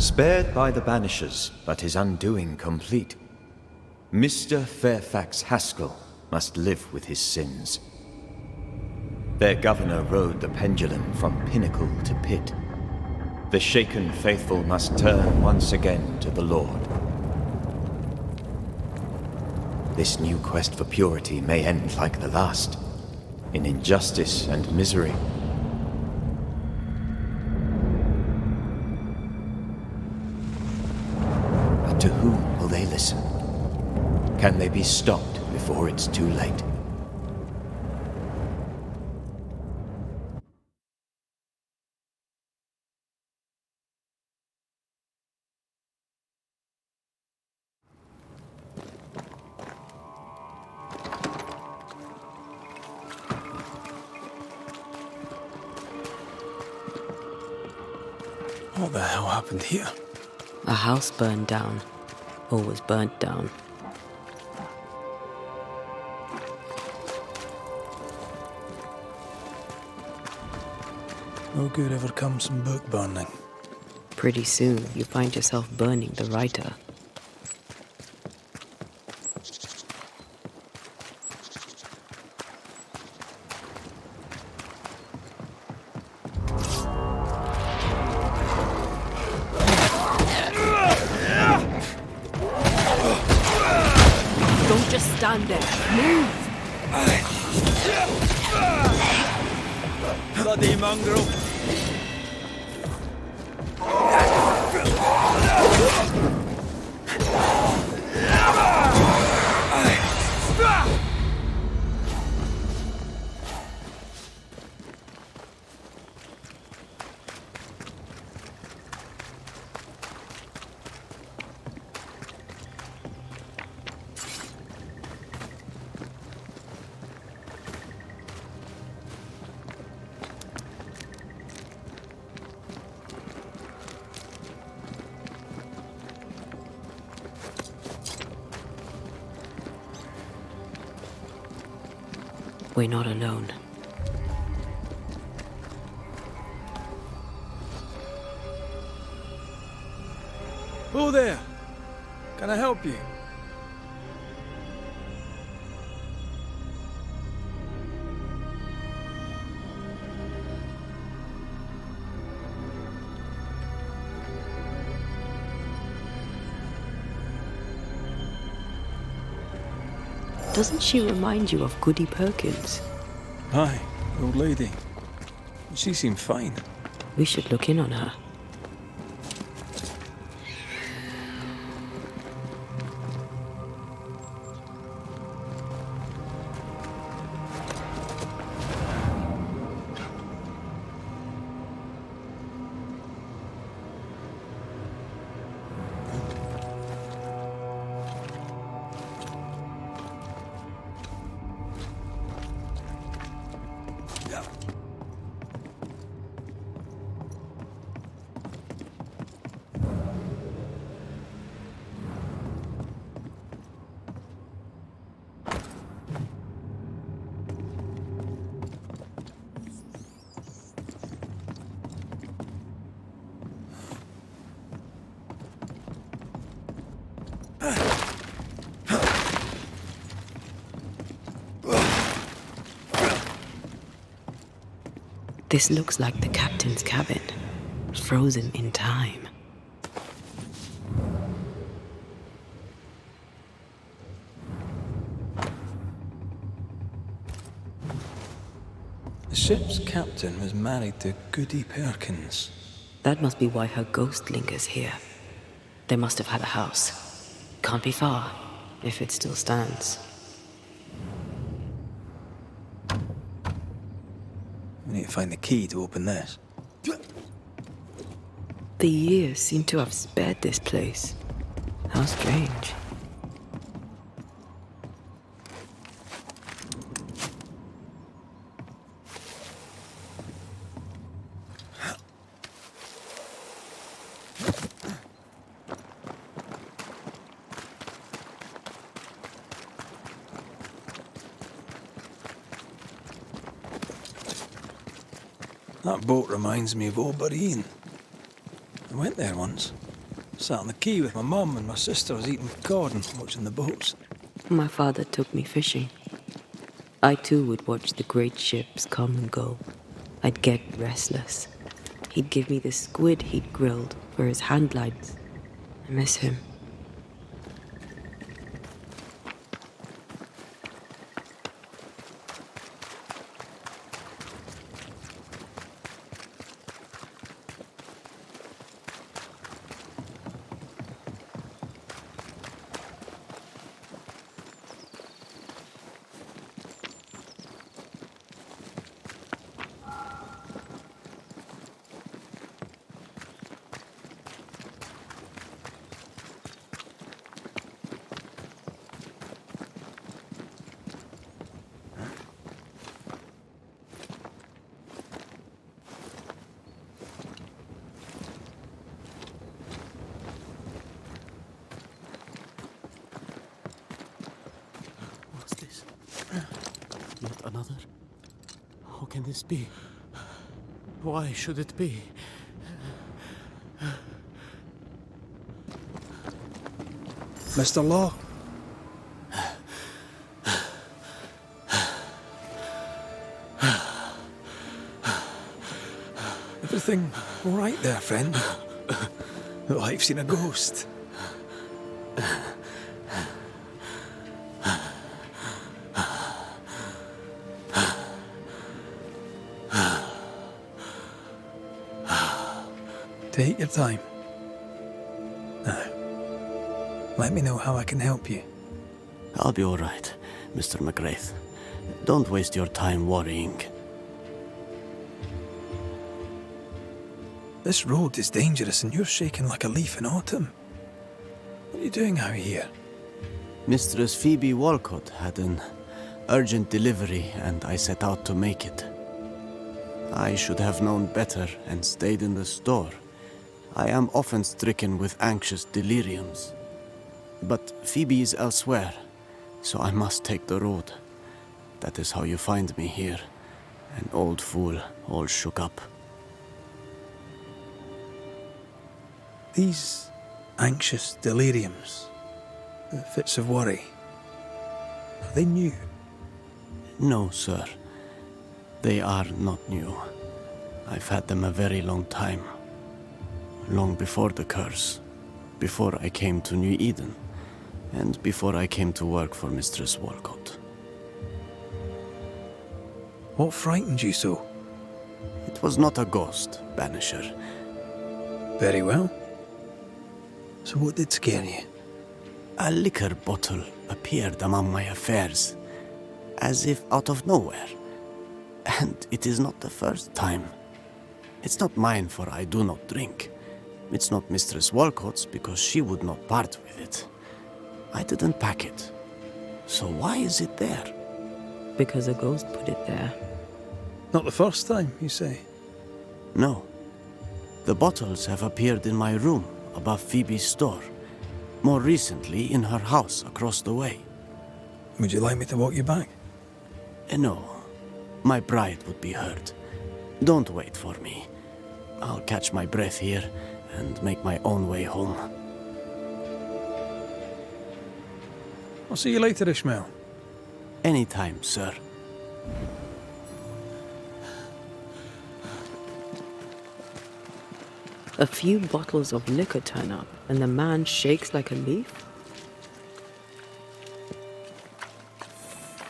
Spared by the Banishers, but his undoing complete. Mr. Fairfax Haskell must live with his sins. Their governor rode the pendulum from pinnacle to pit. The shaken faithful must turn once again to the Lord. This new quest for purity may end like the last, in injustice and misery. But to whom will they listen? Can they be stopped before it's too late? What the hell happened here? A house burned down, or was burnt down. No good ever comes from book burning. Pretty soon, you find yourself burning the writer. Don't just stand there. Move! Bloody mongrel! We're not alone. Oh there! Can I help you? Doesn't she remind you of Goody Perkins? Aye, old lady. She seemed fine. We should look in on her. This looks like the captain's cabin, frozen in time. The ship's captain was married to Goody Perkins. That must be why her ghost lingers here. They must have had a house. Can't be far, if it still stands. We need to find the key to open this. The years seem to have spared this place. How strange. That boat reminds me of Old Bareen. I went there once. Sat on the quay with my mum and my sister was eating cod and watching the boats. My father took me fishing. I too would watch the great ships come and go. I'd get restless. He'd give me the squid he'd grilled for his handlines. I miss him. What's this? Not another? How can this be? Why should it be? Mr. Law? Everything all right there, friend? Look like you've seen a ghost. Take your time. Now, let me know how I can help you. I'll be all right, Mr. McGrath. Don't waste your time worrying. This road is dangerous and you're shaking like a leaf in autumn. What are you doing out here? Mistress Phoebe Walcott had an urgent delivery and I set out to make it. I should have known better and stayed in the store. I am often stricken with anxious deliriums. But Phoebe is elsewhere, so I must take the road. That is how you find me here, an old fool, all shook up. These anxious deliriums, the fits of worry, are they new? No, sir. They are not new. I've had them a very long time. Long before the curse, before I came to New Eden, and before I came to work for Mistress Walcott. What frightened you so? It was not a ghost, Banisher. Very well. So what did scare you? A liquor bottle appeared among my affairs, as if out of nowhere. And it is not the first time. It's not mine, for I do not drink. It's not Mistress Walcott's, because she would not part with it. I didn't pack it. So why is it there? Because a ghost put it there. Not the first time, you say? No. The bottles have appeared in my room above Phoebe's store. More recently, in her house across the way. Would you like me to walk you back? No. My bride would be hurt. Don't wait for me. I'll catch my breath here and make my own way home. I'll see you later, Ishmael. Anytime, sir. A few bottles of liquor turn up, and the man shakes like a leaf?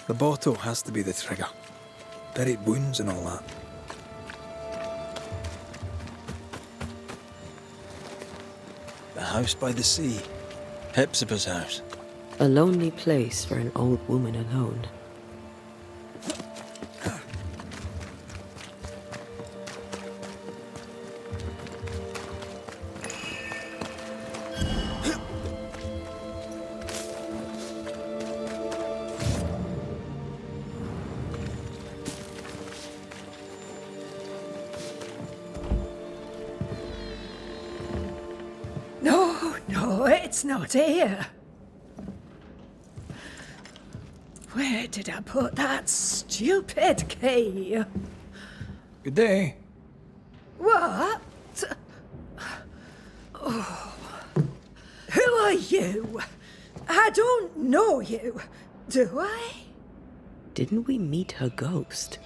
The bottle has to be the trigger. Buried wounds and all that. The house by the sea. Hepzibah's house. A lonely place for an old woman alone. No, it's not here. Where did I put that stupid key? Good day. What? Oh. you? I don't know you, do I? Didn't we meet her ghost?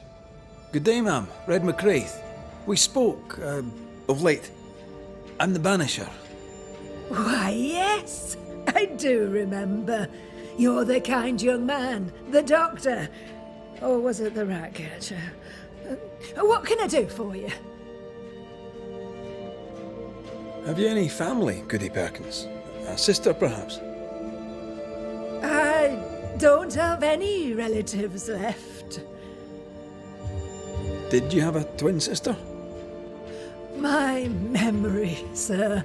Good day, ma'am. Red McCraith. We spoke, of late. I'm the Banisher. Why, yes, I do remember. You're the kind young man, the doctor. Or was it the rat catcher? What can I do for you? Have you any family, Goody Perkins? A sister, perhaps? I don't have any relatives left. Did you have a twin sister? My memory, sir,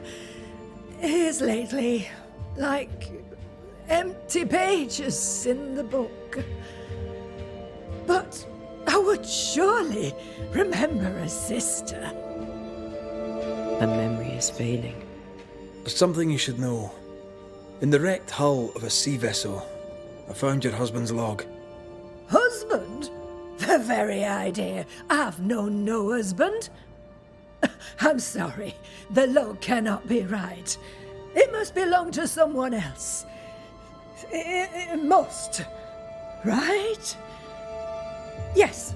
is lately like empty pages in the book. But I would surely remember a sister. Her memory is failing. There's something you should know. In the wrecked hull of a sea vessel, I found your husband's log. Husband? The very idea. I've known no husband. I'm sorry. The log cannot be right. It must belong to someone else. It must. Right? Yes,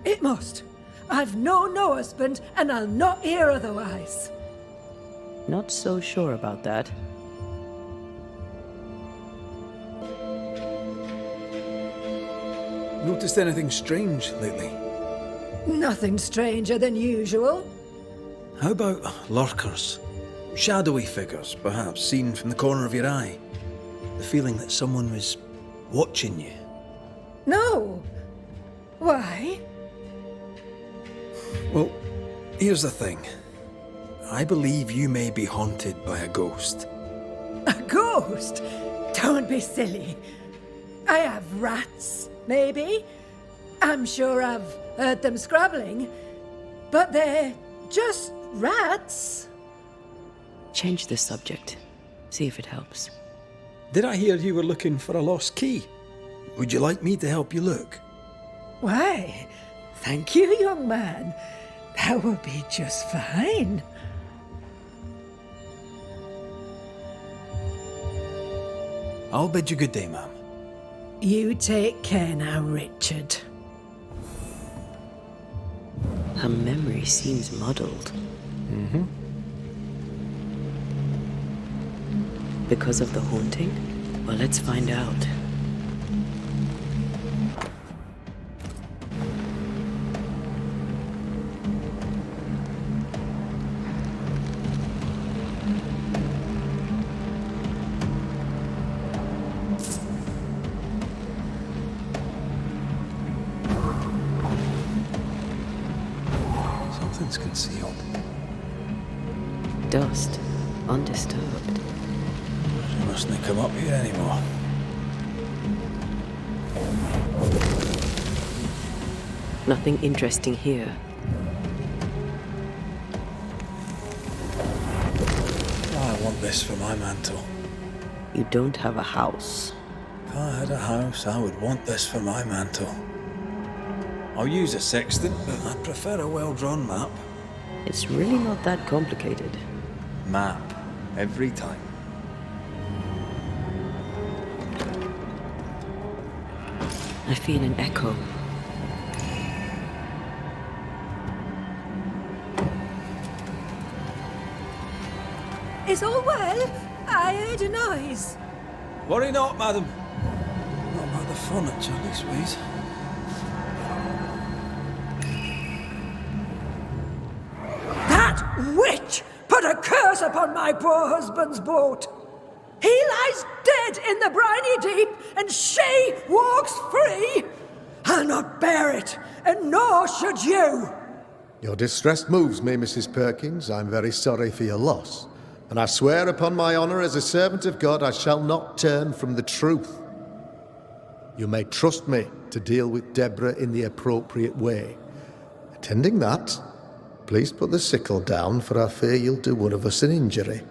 it must. I've known no husband, and I'll not hear otherwise. Not so sure about that. Noticed anything strange lately? Nothing stranger than usual. How about lurkers? Shadowy figures, perhaps, seen from the corner of your eye. The feeling that someone was watching you. No. Why? Well, here's the thing. I believe you may be haunted by a ghost. A ghost? Don't be silly. I have rats, maybe. I'm sure I've heard them scrabbling. But they're just rats. Change the subject. See if it helps. Did I hear you were looking for a lost key? Would you like me to help you look? Why, thank you, young man. That would be just fine. I'll bid you good day, ma'am. You take care now, Richard. Her memory seems muddled. Mm-hmm. Because of the haunting? Well, let's find out. Something's concealed. Dust, undisturbed. She mustn't come up here anymore. Nothing interesting here. I want this for my mantle. You don't have a house. If I had a house, I would want this for my mantle. I'll use a sextant, but I'd prefer a well-drawn map. It's really not that complicated. Map. Every time. I feel an echo. Is all well? I heard a noise. Worry not, madam. Not about the furniture, leastways. That witch put a curse upon my poor husband's boat. He lies dead in the briny deep, and she walks free. I'll not bear it, and nor should you. Your distress moves me, Mrs. Perkins. I'm very sorry for your loss. And I swear upon my honour as a servant of God, I shall not turn from the truth. You may trust me to deal with Deborah in the appropriate way. Attending that, please put the sickle down, for I fear you'll do one of us an injury.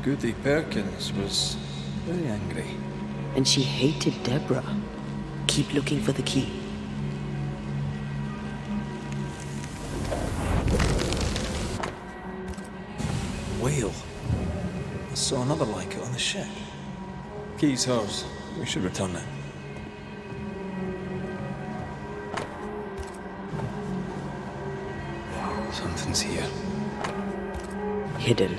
Goody Perkins was very angry. And she hated Deborah. Keep looking for the key. whale. I saw another like it on the ship. Key's hers. We should return it. Something's here. Hidden.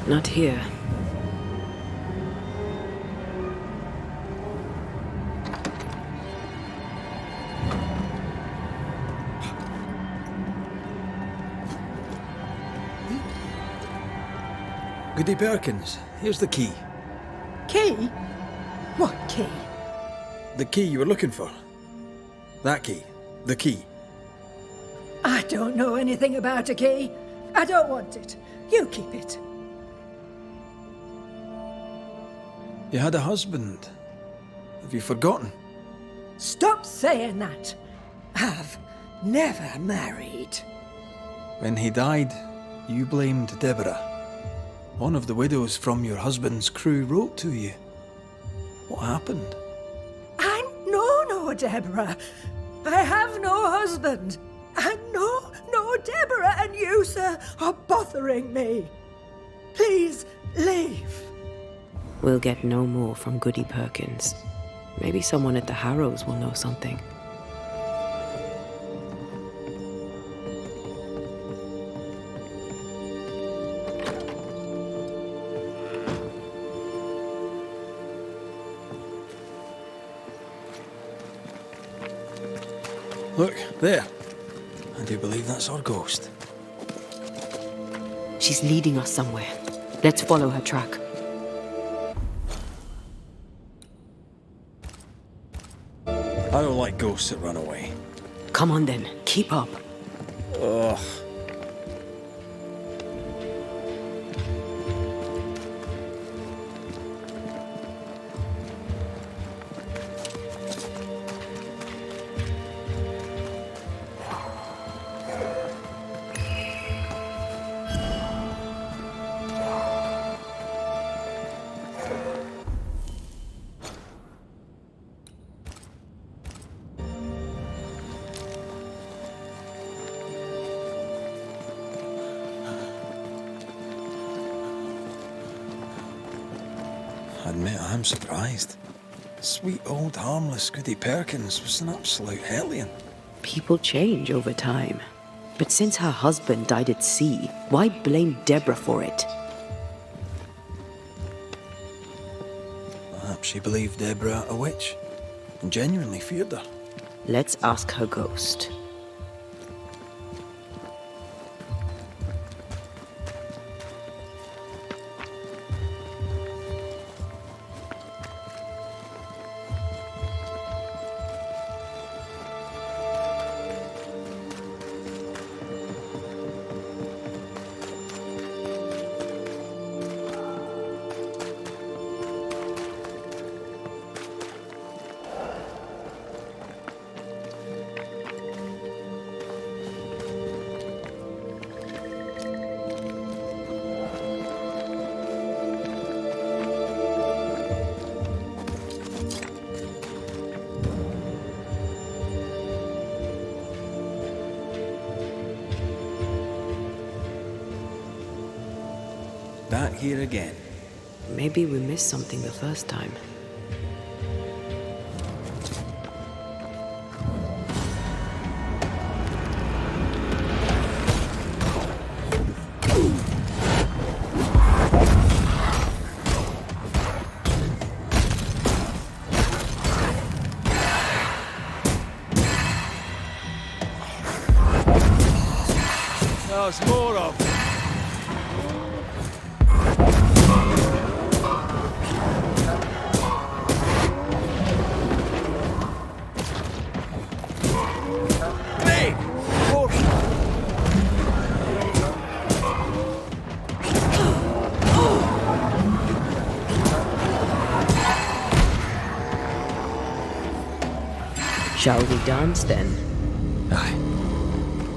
Not here. Goody Perkins, here's the key. Key? What key? The key you were looking for. That key. The key. I don't know anything about a key. I don't want it. You keep it. You had a husband. Have you forgotten? Stop saying that. I've never married. When he died, you blamed Deborah. One of the widows from your husband's crew wrote to you. What happened? I know no Deborah. I have no husband. I know no Deborah, and you, sir, are bothering me. Please, leave. We'll get no more from Goody Perkins. Maybe someone at the Harrows will know something. Look, there. I do believe that's our ghost. She's leading us somewhere. Let's follow her track. I don't like ghosts that run away. Come on then, keep up. Ugh. I admit I'm surprised. Sweet old harmless Goody Perkins was an absolute hellion. People change over time. But since her husband died at sea, why blame Deborah for it? Perhaps she believed Deborah a witch and genuinely feared her. Let's ask her ghost. Back here again. Maybe we missed something the first time. There's more of them. Shall we dance then? Aye.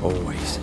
Always.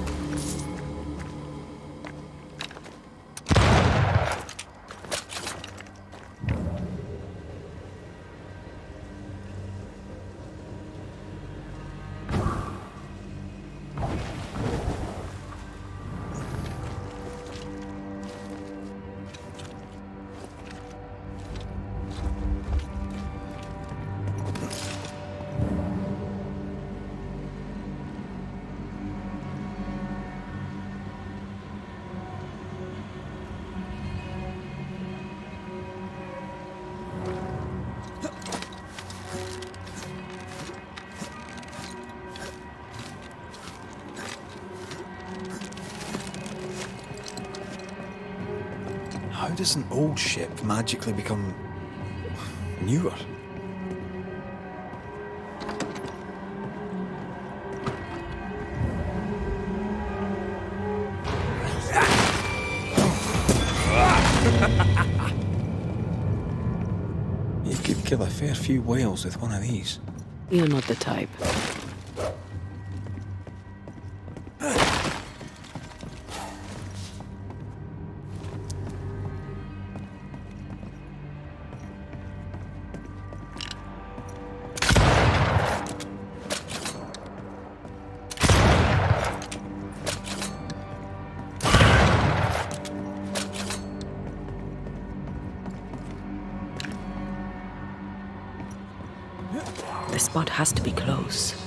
How does an old ship magically become newer? You could kill a fair few whales with one of these. You're not the type. The spot has to be close.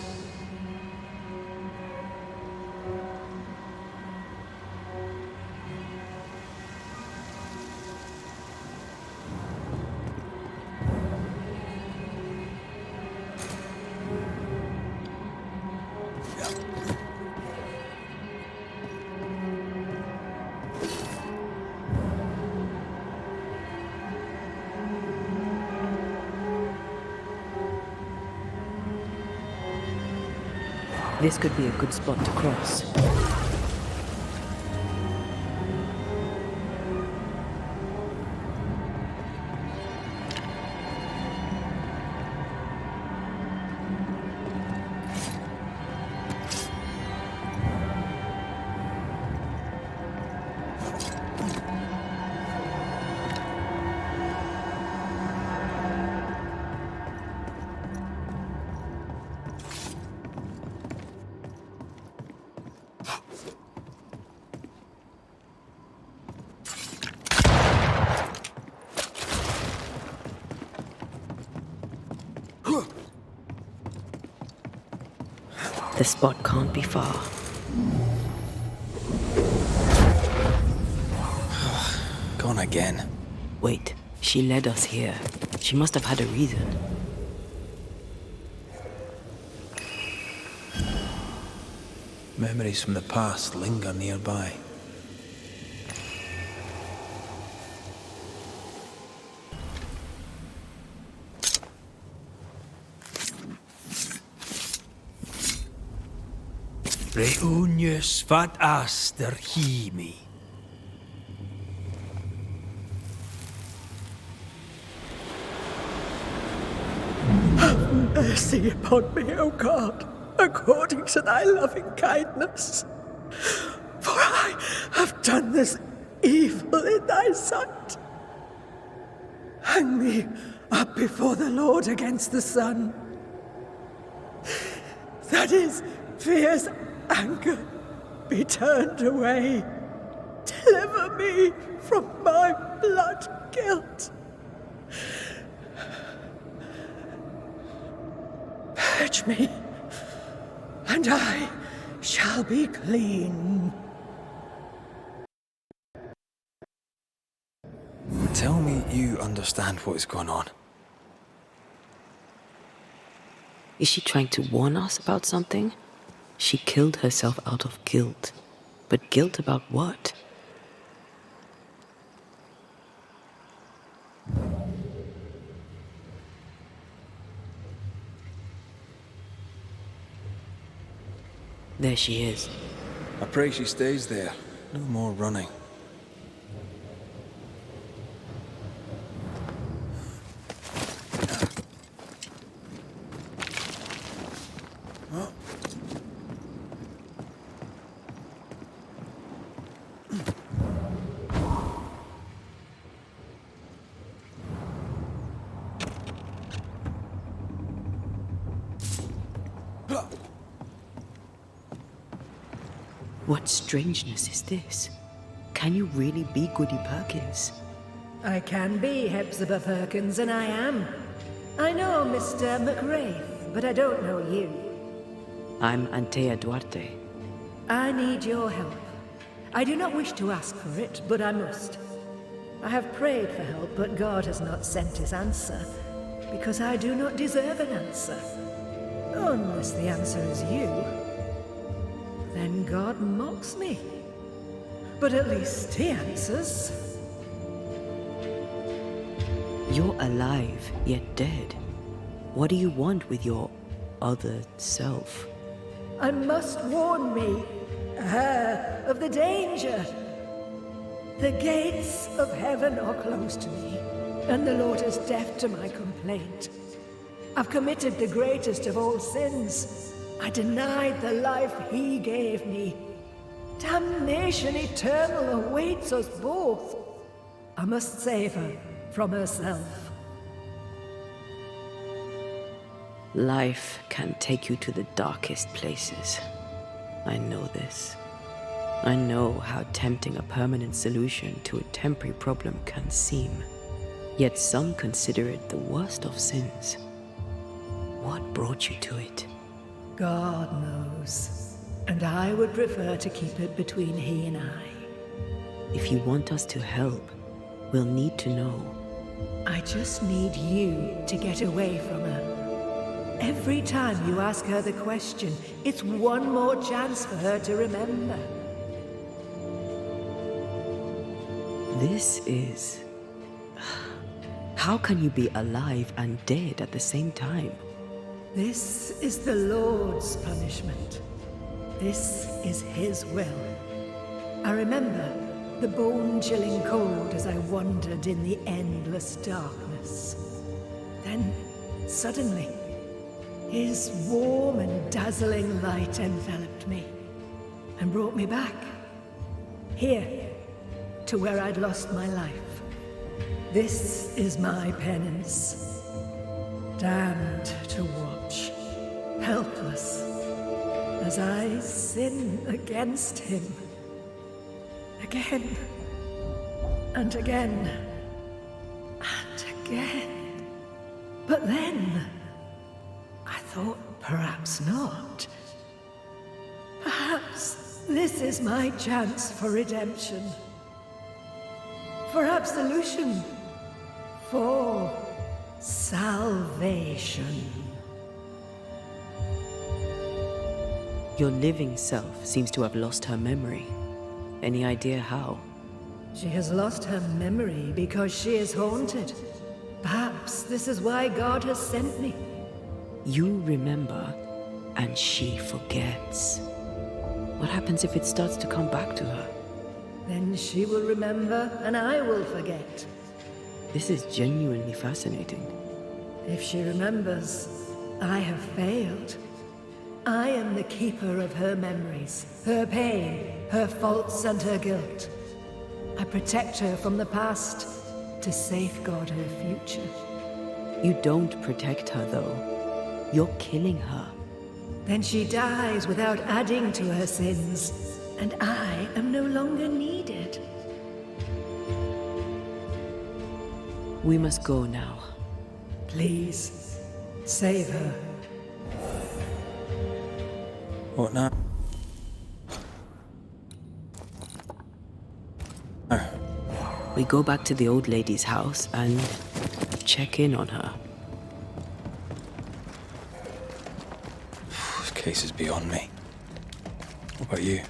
This could be a good spot to cross. The spot can't be far. Gone again. Wait, she led us here. She must have had a reason. Memories from the past linger nearby. Reunius vat aster himi. Have mercy upon me, O God, according to thy loving kindness. For I have done this evil in thy sight. Hang me up before the Lord against the sun. That his fierce anger be turned away. Deliver me from my blood guilt. Purge me, and I shall be clean. Tell me you understand what is going on. Is she trying to warn us about something? She killed herself out of guilt. But guilt about what? There she is. I pray she stays there. No more running. What strangeness is this? Can you really be Goody Perkins? I can be Hepzibah Perkins, and I am. I know Mr. McWraith, but I don't know you. I'm Antea Duarte. I need your help. I do not wish to ask for it, but I must. I have prayed for help, but God has not sent his answer, because I do not deserve an answer. Unless the answer is you. Then God mocks me. But at least he answers. You're alive, yet dead. What do you want with your other self? I must warn me, her, of the danger. The gates of heaven are closed to me, and the Lord is deaf to my complaint. I've committed the greatest of all sins. I denied the life he gave me. Damnation eternal awaits us both. I must save her from herself. Life can take you to the darkest places. I know this. I know how tempting a permanent solution to a temporary problem can seem. Yet some consider it the worst of sins. What brought you to it? God knows. And I would prefer to keep it between he and I. If you want us to help, we'll need to know. I just need you to get away from her. Every time you ask her the question, it's one more chance for her to remember. This is... How can you be alive and dead at the same time? This is the Lord's punishment. This is his will. I remember the bone-chilling cold as I wandered in the endless darkness. Then, suddenly, his warm and dazzling light enveloped me and brought me back. Here, to where I'd lost my life. This is my penance. Damned to watch, helpless, as I sin against him. Again, and again, and again. But then, I thought perhaps not. Perhaps this is my chance for redemption. For absolution. For salvation. Your living self seems to have lost her memory. Any idea how? She has lost her memory because she is haunted. Perhaps this is why God has sent me. You remember, and she forgets. What happens if it starts to come back to her? Then she will remember, and I will forget. This is genuinely fascinating. If she remembers, I have failed. I am the keeper of her memories, her pain, her faults and her guilt. I protect her from the past to safeguard her future. You don't protect her, though. You're killing her. Then she dies without adding to her sins, and I am no longer needed. We must go now. Please, save her. What now? We go back to the old lady's house and check in on her. This case is beyond me. What about you?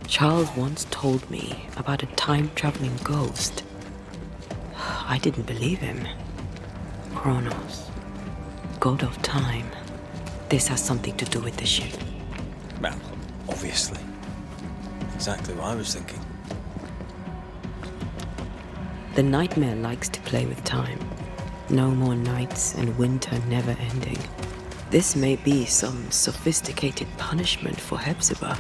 Charles once told me about a time-traveling ghost. I didn't believe him. Kronos, god of time. This has something to do with the ship. Well, obviously. Exactly what I was thinking. The nightmare likes to play with time. No more nights and winter never ending. This may be some sophisticated punishment for Hepzibah.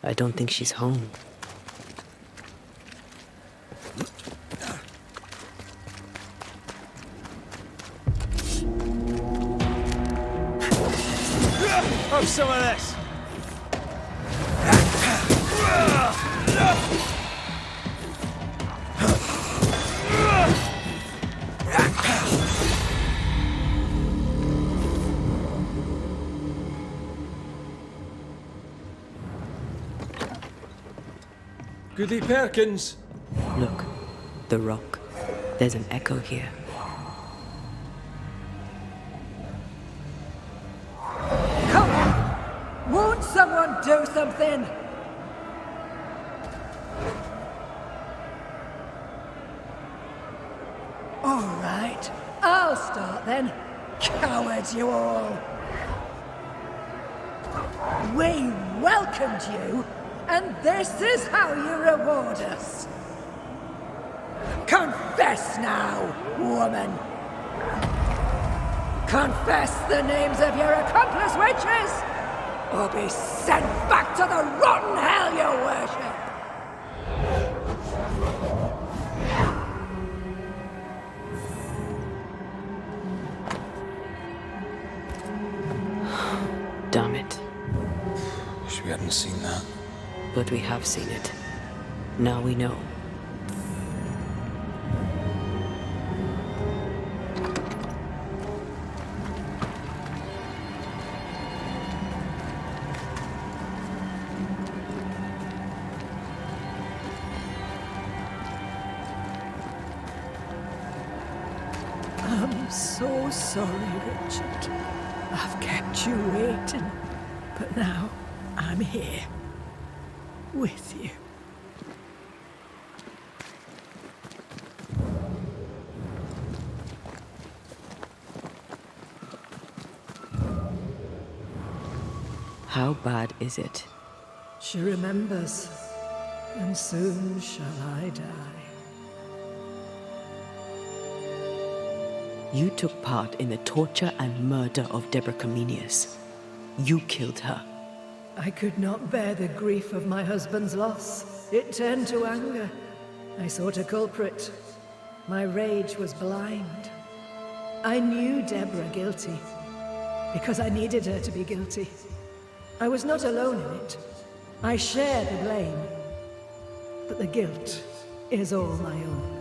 I don't think she's home. Have some of this! Goody Perkins! Look, the rock. There's an echo here. Come on! Won't someone do something? All right, I'll start then. Cowards, you all! We welcomed you, and this is how you reward us. Confess now, woman! Confess the names of your accomplice witches, or be sent back to the rotten hell you worship! Damn it. Wish we hadn't seen that. But we have seen it. Now we know. I'm so sorry, Richard. I've kept you waiting, but now I'm here. With you. How bad is it? She remembers, and soon shall I die. You took part in the torture and murder of Deborah Comenius. You killed her. I could not bear the grief of my husband's loss. It turned to anger. I sought a culprit. My rage was blind. I knew Deborah guilty, because I needed her to be guilty. I was not alone in it. I share the blame, but the guilt is all my own.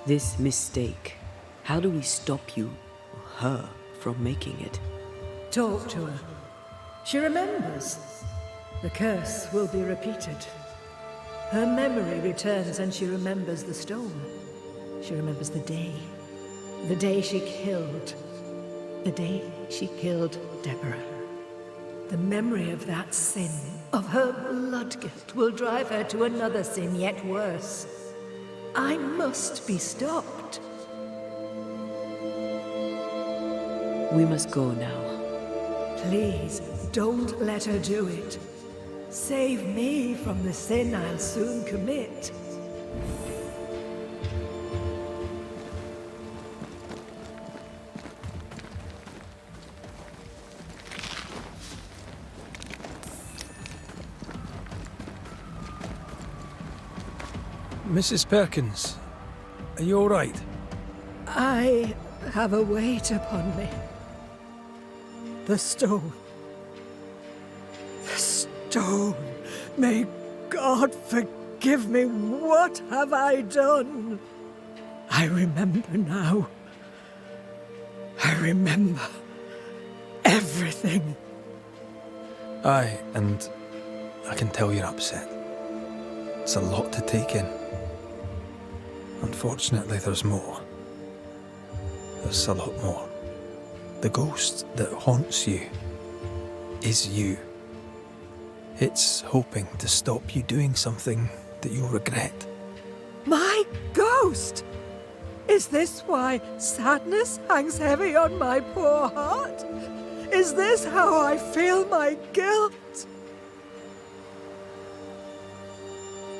This mistake, how do we stop you, her, from making it? Talk to her. She remembers. The curse will be repeated. Her memory returns and she remembers the stone. She remembers the day. The day she killed. The day she killed Deborah. The memory of that sin, of her blood guilt, will drive her to another sin yet worse. I must be stopped. We must go now. Please, don't let her do it. Save me from the sin I'll soon commit. Mrs. Perkins, are you all right? I have a weight upon me. The stone. The stone. May God forgive me. What have I done? I remember now. I remember everything. Aye, and I can tell you're upset. It's a lot to take in. Unfortunately, there's more. There's a lot more. The ghost that haunts you is you. It's hoping to stop you doing something that you'll regret. My ghost! Is this why sadness hangs heavy on my poor heart? Is this how I feel my guilt?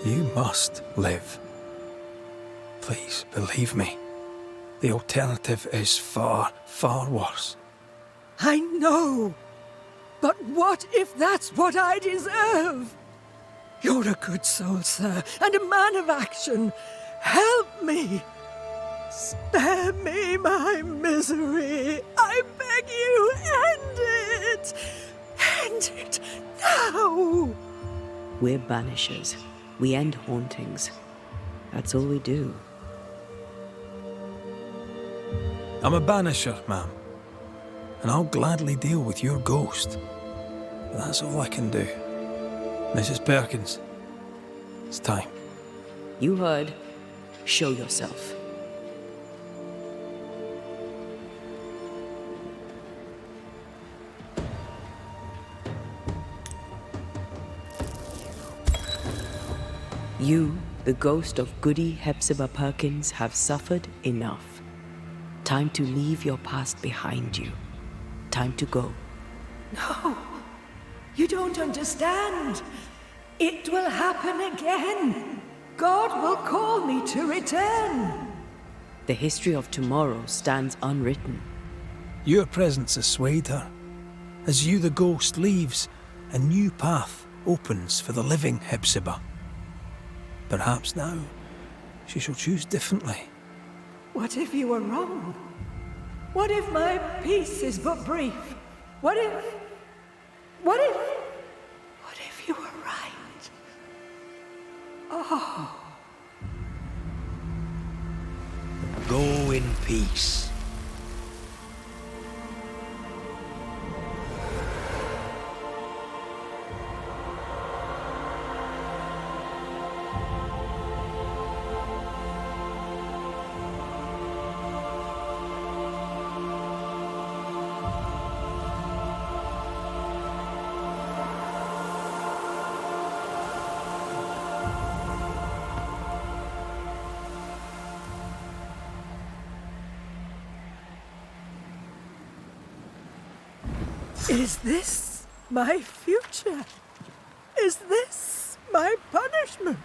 You must live. Please, believe me. The alternative is far, far worse. I know. But what if that's what I deserve? You're a good soul, sir, and a man of action. Help me. Spare me my misery. I beg you, end it. End it now. We're banishers. We end hauntings. That's all we do. I'm a banisher, ma'am. And I'll gladly deal with your ghost. But that's all I can do. Mrs. Perkins, it's time. You heard. Show yourself. You, the ghost of Goody Hepzibah Perkins, have suffered enough. Time to leave your past behind you. Time to go. No, you don't understand. It will happen again. God will call me to return. The history of tomorrow stands unwritten. Your presence has swayed her. As you, the ghost, leaves, a new path opens for the living Hepzibah. Perhaps now she shall choose differently. What if you were wrong? What if my peace is but brief? What if you were right? Oh. Go in peace. Is this my future? Is this my punishment?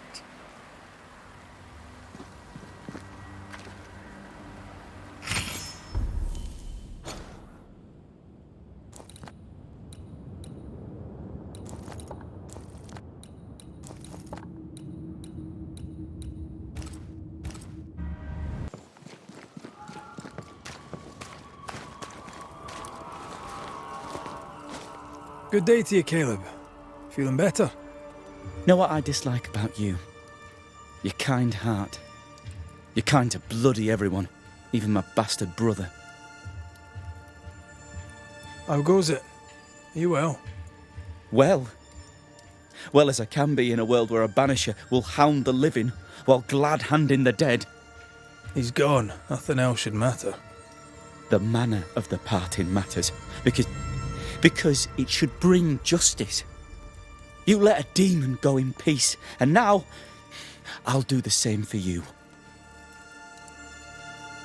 Good day to you, Caleb. Feeling better? Know what I dislike about you? Your kind heart. You're kind to bloody everyone, even my bastard brother. How goes it? Are you well? Well as I can be in a world where a banisher will hound the living while glad-handing the dead. He's gone. Nothing else should matter. The manner of the parting matters, because it should bring justice. You let a demon go in peace, and now I'll do the same for you.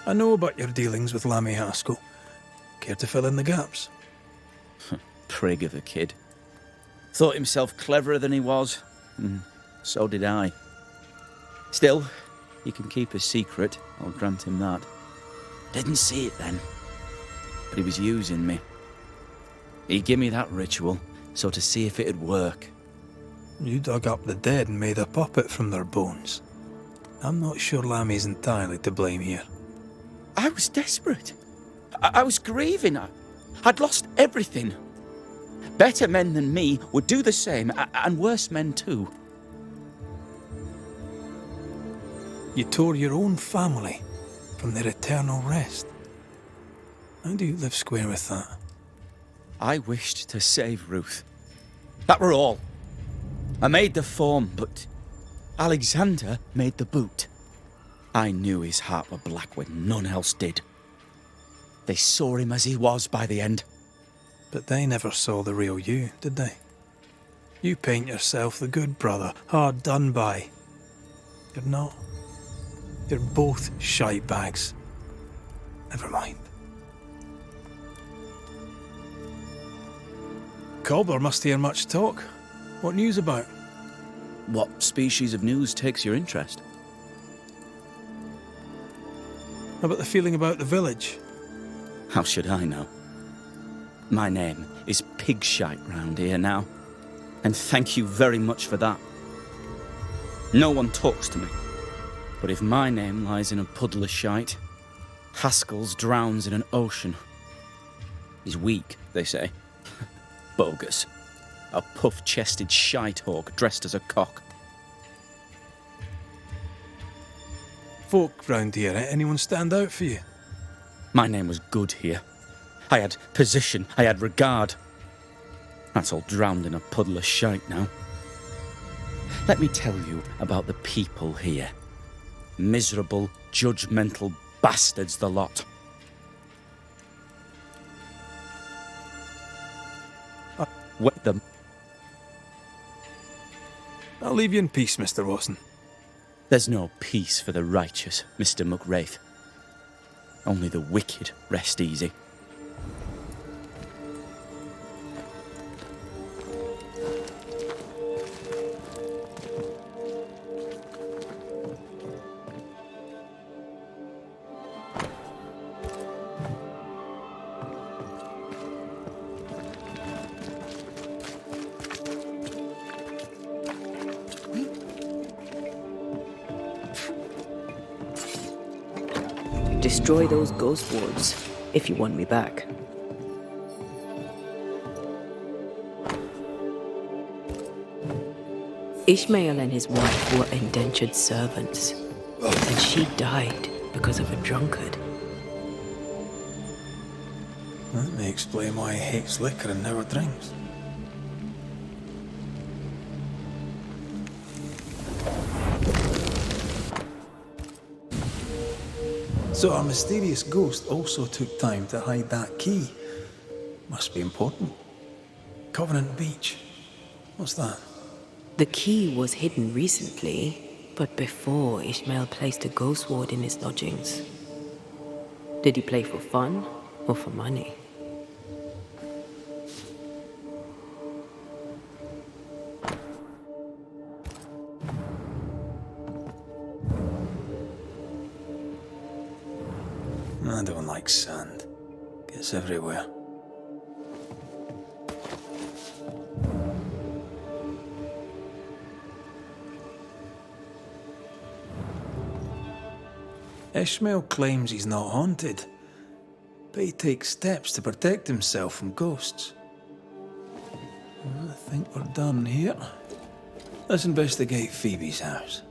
I know about your dealings with Lammy Haskell. Care to fill in the gaps? Prig of a kid. Thought himself cleverer than he was. So did I. Still, he can keep a secret, I'll grant him that. Didn't see it then, but he was using me. He gave me that ritual, so to see if it'd work. You dug up the dead and made a puppet from their bones. I'm not sure Lammy's entirely to blame here. I was desperate. I was grieving. I'd lost everything. Better men than me would do the same, and worse men too. You tore your own family from their eternal rest. How do you live square with that? I wished to save Ruth. That were all. I made the form, but Alexander made the boot. I knew his heart were black when none else did. They saw him as he was by the end. But they never saw the real you, did they? You paint yourself the good brother, hard done by. You're not. You're both shite bags. Never mind. Cobbler must hear much talk. What news about? What species of news takes your interest? How about the feeling about the village? How should I know? My name is pig shite round here now. And thank you very much for that. No one talks to me. But if my name lies in a puddle of shite, Haskell's drowns in an ocean. He's weak, they say. Bogus. A puff-chested shite-hawk dressed as a cock. Folk round here, anyone stand out for you? My name was good here. I had position, I had regard. That's all drowned in a puddle of shite now. Let me tell you about the people here. Miserable, judgmental bastards, the lot. Wet them. I'll leave you in peace, Mr. Watson. There's no peace for the righteous, Mr. Muckraith. Only the wicked rest easy. Destroy those ghost wards, if you want me back. Ishmael and his wife were indentured servants, and she died because of a drunkard. That may explain why he hates liquor and never drinks. So our mysterious ghost also took time to hide that key. Must be important. Covenant Beach. What's that? The key was hidden recently, but before Ishmael placed a ghost ward in his lodgings. Did he play for fun or for money? I don't like sand. Gets everywhere. Ishmael claims he's not haunted, but he takes steps to protect himself from ghosts. I think we're done here. Let's investigate Phoebe's house.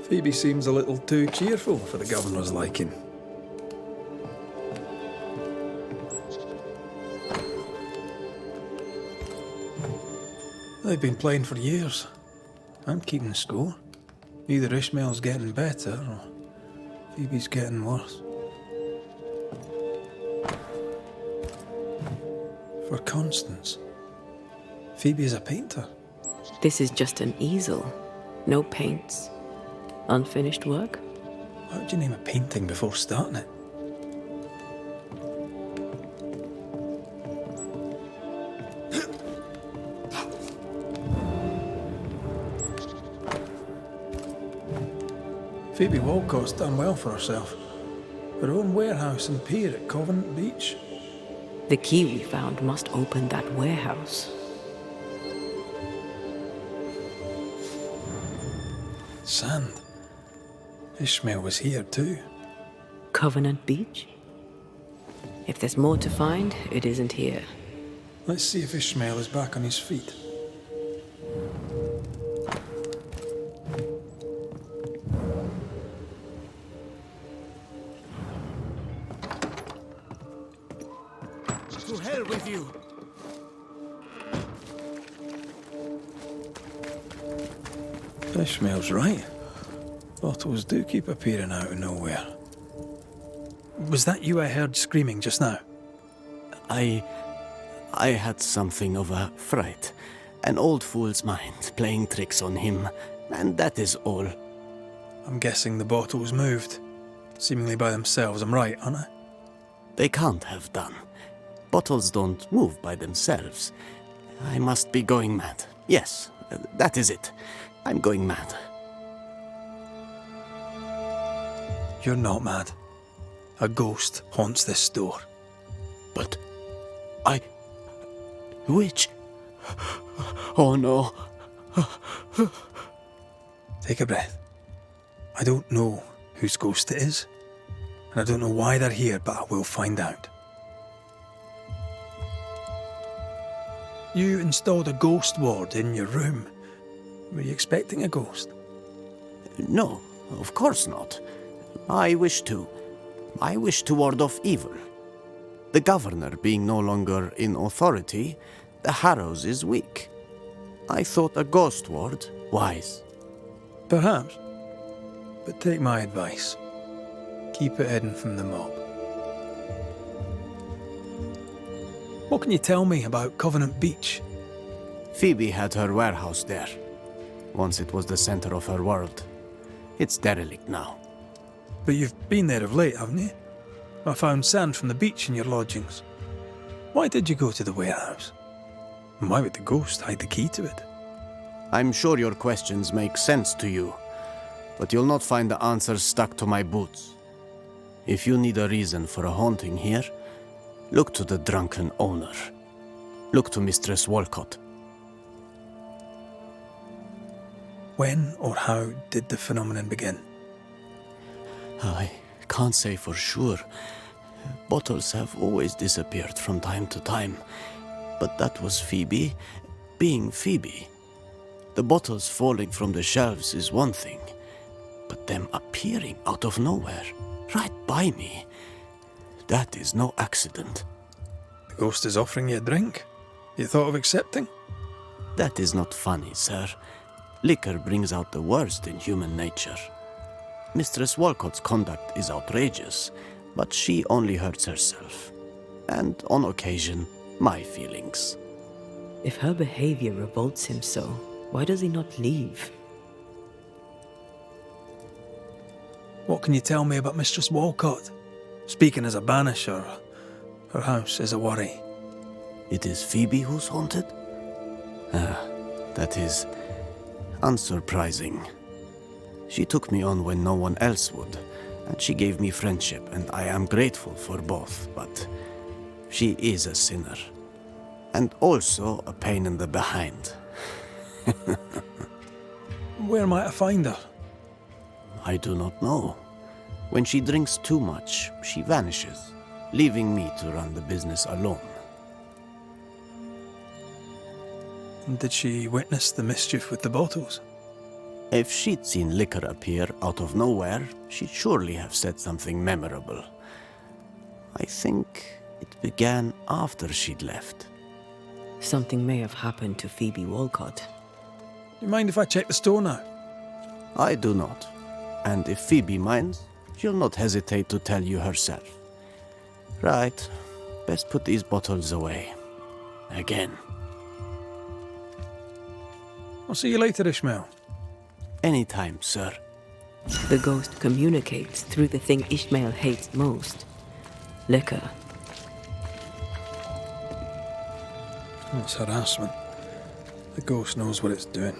Phoebe seems a little too cheerful for the governor's liking. They've been playing for years. I'm keeping score. Either Ishmael's getting better or Phoebe's getting worse. For Constance, Phoebe is a painter. This is just an easel. No paints. Unfinished work? How would you name a painting before starting it? Phoebe Walcott's done well for herself. Her own warehouse and pier at Covenant Beach. The key we found must open that warehouse. Sand. Ishmael was here too. Covenant Beach? If there's more to find, it isn't here. Let's see if Ishmael is back on his feet. To hell with you! Ishmael's right. Bottles do keep appearing out of nowhere. Was that you I heard screaming just now? I had something of a fright. An old fool's mind playing tricks on him, and that is all. I'm guessing the bottles moved, seemingly by themselves. I'm right, aren't I? They can't have done. Bottles don't move by themselves. I must be going mad. Yes, that is it. I'm going mad. You're not mad. A ghost haunts this store. But which? Oh no. Take a breath. I don't know whose ghost it is, and I don't know why they're here, but I will find out. You installed a ghost ward in your room. Were you expecting a ghost? No, of course not. I wish to ward off evil. The governor being no longer in authority, the Harrows is weak. I thought a ghost ward wise. Perhaps. But take my advice. Keep it hidden from the mob. What can you tell me about Covenant Beach? Phoebe had her warehouse there. Once it was the center of her world. It's derelict now. But you've been there of late, haven't you? I found sand from the beach in your lodgings. Why did you go to the warehouse? And why would the ghost hide the key to it? I'm sure your questions make sense to you, but you'll not find the answers stuck to my boots. If you need a reason for a haunting here, look to the drunken owner. Look to Mistress Walcott. When or how did the phenomenon begin? I can't say for sure. Bottles have always disappeared from time to time. But that was Phoebe being Phoebe. The bottles falling from the shelves is one thing, but them appearing out of nowhere, right by me, that is no accident. The ghost is offering you a drink? You thought of accepting? That is not funny, sir. Liquor brings out the worst in human nature. Mistress Walcott's conduct is outrageous, but she only hurts herself. And, on occasion, my feelings. If her behavior revolts him so, why does he not leave? What can you tell me about Mistress Walcott? Speaking as a banisher, her house is a worry. It is Phoebe who's haunted? That is unsurprising. She took me on when no one else would, and she gave me friendship, and I am grateful for both, but she is a sinner. And also a pain in the behind. Where might I find her? I do not know. When she drinks too much, she vanishes, leaving me to run the business alone. And did she witness the mischief with the bottles? If she'd seen liquor appear out of nowhere, she'd surely have said something memorable. I think it began after she'd left. Something may have happened to Phoebe Walcott. Do you mind if I check the store now? I do not. And if Phoebe minds, she'll not hesitate to tell you herself. Right. Best put these bottles away. Again. I'll see you later, Ishmael. Anytime, sir. The ghost communicates through the thing Ishmael hates most. Liquor. It's harassment. The ghost knows what it's doing.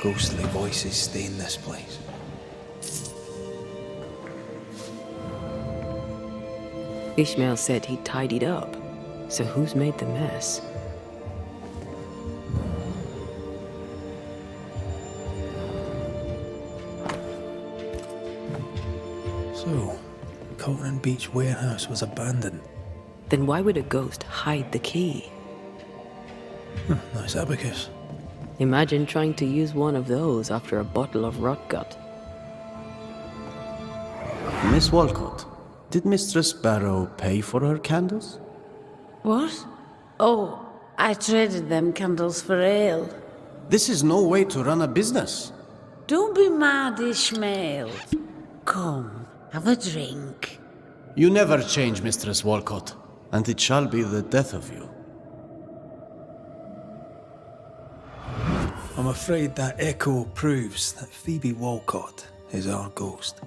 Ghostly voices stay in this place. Ishmael said he'd tidied up. So who's made the mess? So, Covenant Beach warehouse was abandoned. Then why would a ghost hide the key? Nice abacus. Imagine trying to use one of those after a bottle of rotgut. Miss Walcott, did Mistress Barrow pay for her candles? What? Oh, I traded them candles for ale. This is no way to run a business. Don't be mad, Ishmael. Come, have a drink. You never change, Mistress Walcott, and it shall be the death of you. I'm afraid that echo proves that Phoebe Walcott is our ghost.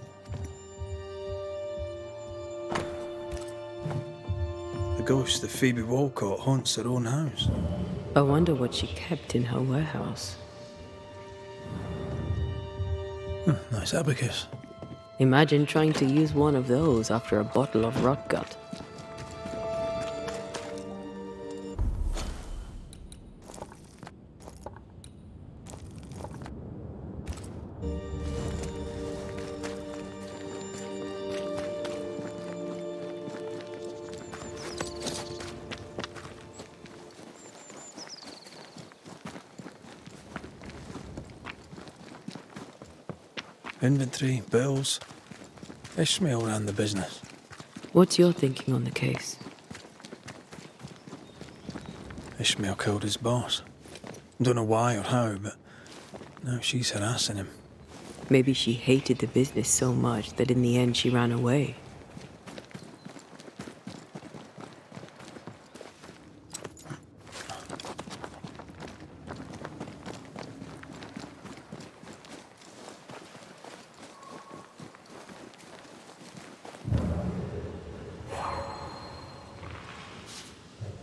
The ghost of Phoebe Walcott haunts her own house. I wonder what she kept in her warehouse. Nice abacus. Imagine trying to use one of those after a bottle of rotgut. Inventory, bills. Ishmael ran the business. What's your thinking on the case? Ishmael killed his boss. Don't know why or how, but now she's harassing him. Maybe she hated the business so much that in the end she ran away.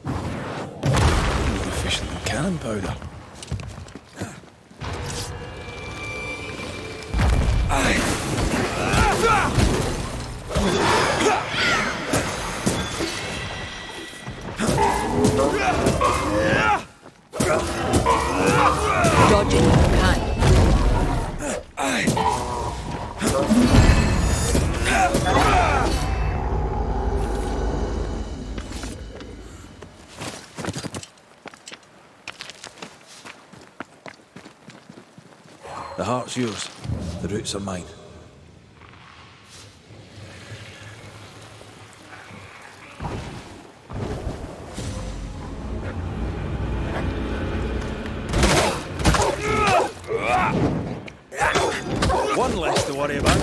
More efficient than cannon powder. Dodging if you can. The heart's yours. The roots are mine. One less to worry about.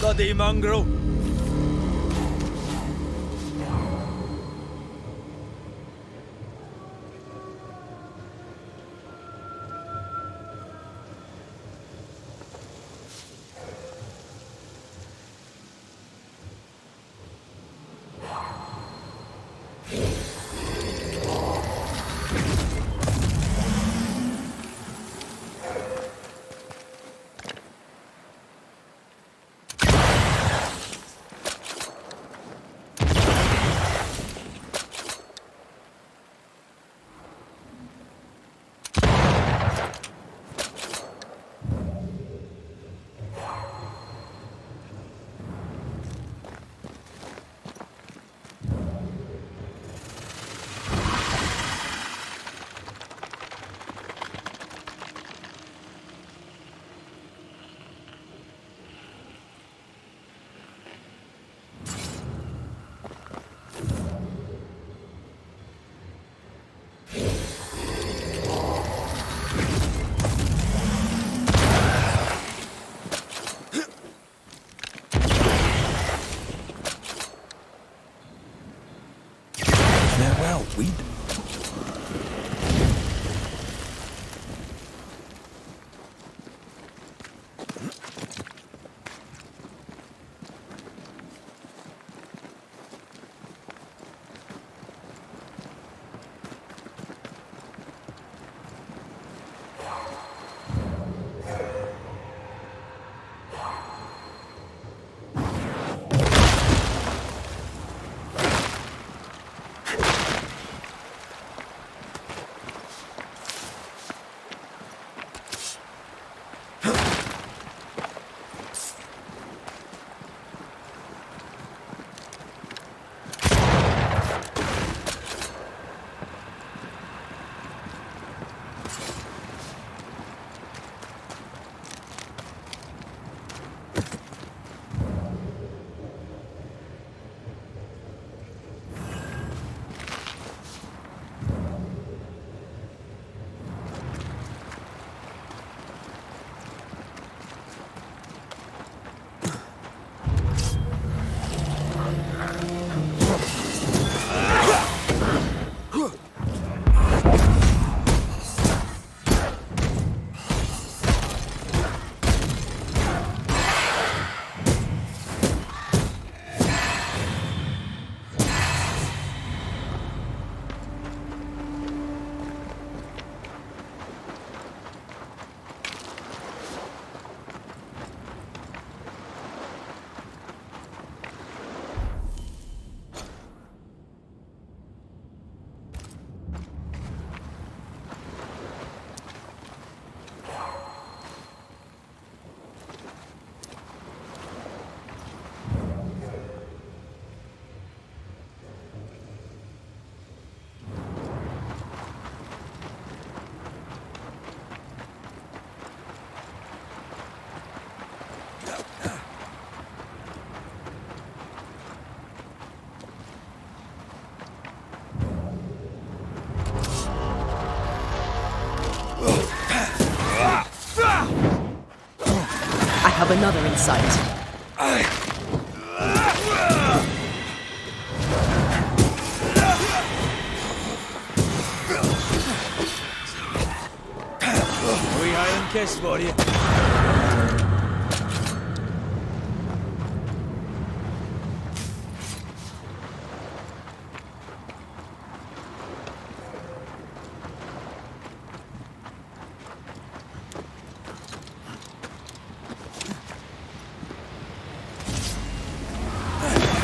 Bloody mongrel! have another in sight. A wee Highland kiss for you.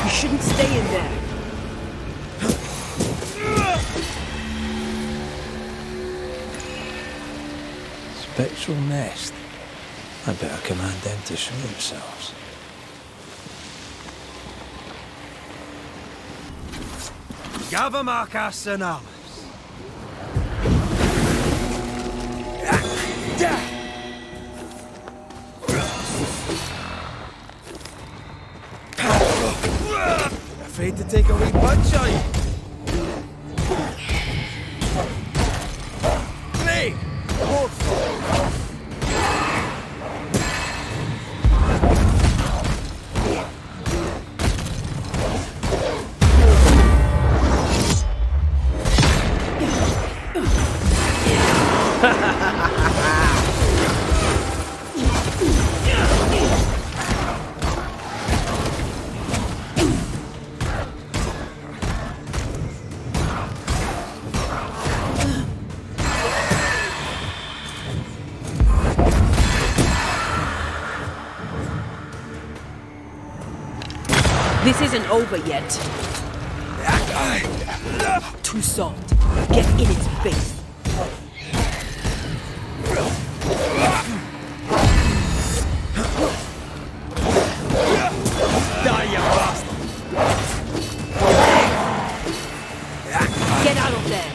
You shouldn't stay in there. Spectral nest. I better command them to show themselves. Gavamaka Sanalis. Afraid to take a wee punch, are you? Play! This isn't over yet. Too soft. Get in its face. Die, you bastard! Get out of there.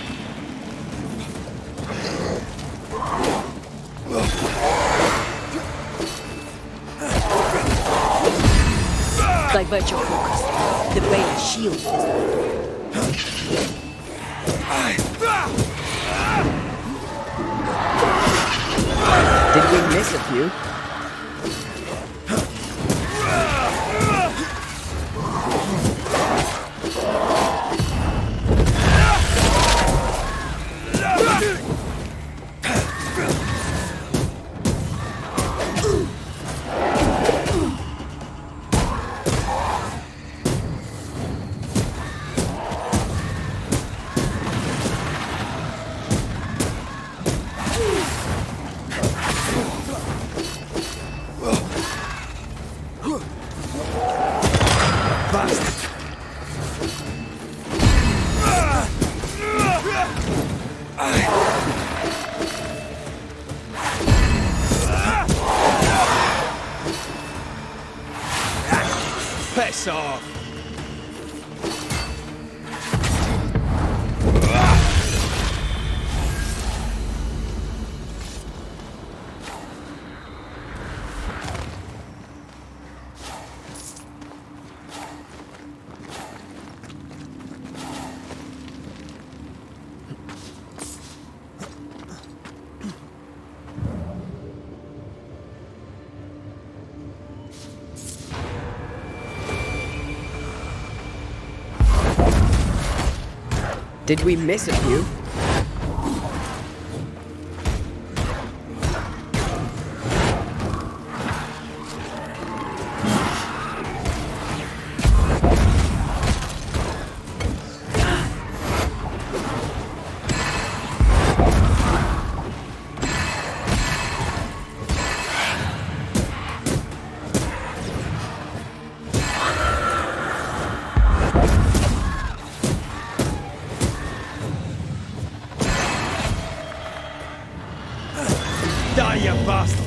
Divert your focus. The Bane's shield is Did we miss a few? Piss off! Did we miss a few? Die, you bastard!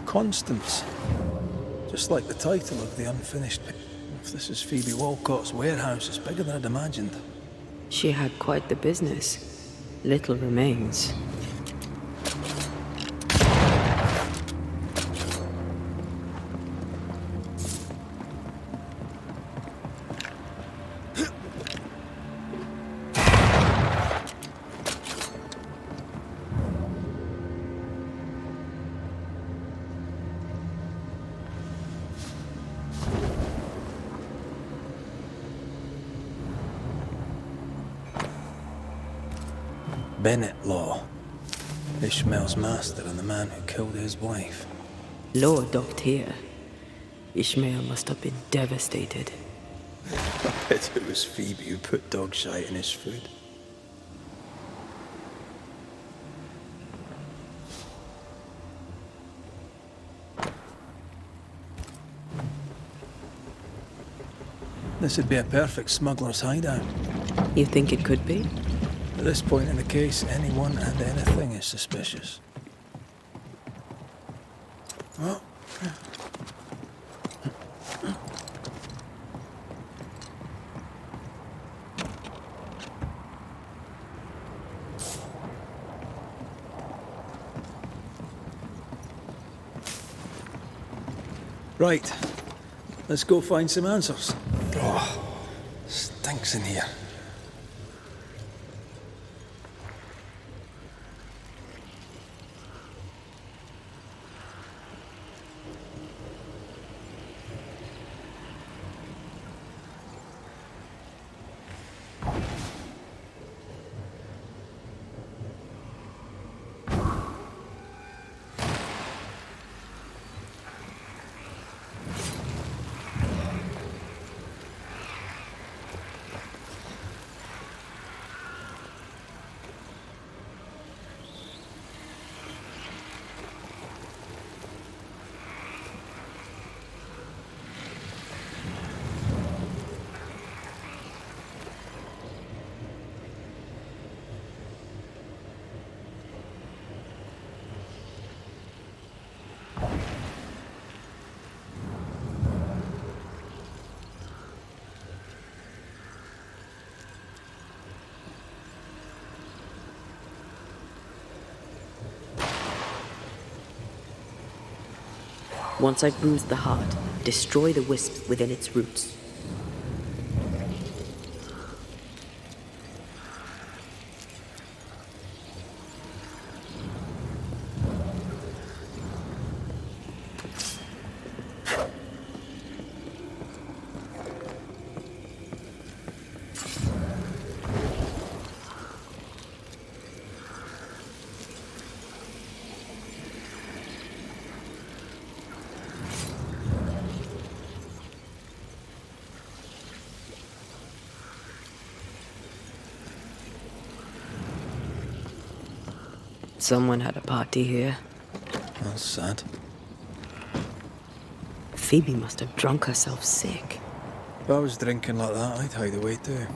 Constance. Just like the title of the unfinished If this is Phoebe Walcott's warehouse, it's bigger than I'd imagined. She had quite the business. Little remains. Bennett Law. Ishmael's master and the man who killed his wife. Law docked here. Ishmael must have been devastated. I bet it was Phoebe who put dog shite in his food. This would be a perfect smuggler's hideout. You think it could be? At this point in the case, anyone and anything is suspicious. Oh. Right. Let's go find some answers. Oh, stinks in here. Once I've bruised the heart, destroy the wisps within its roots. Someone had a party here. That's sad. Phoebe must have drunk herself sick. If I was drinking like that, I'd hide away too.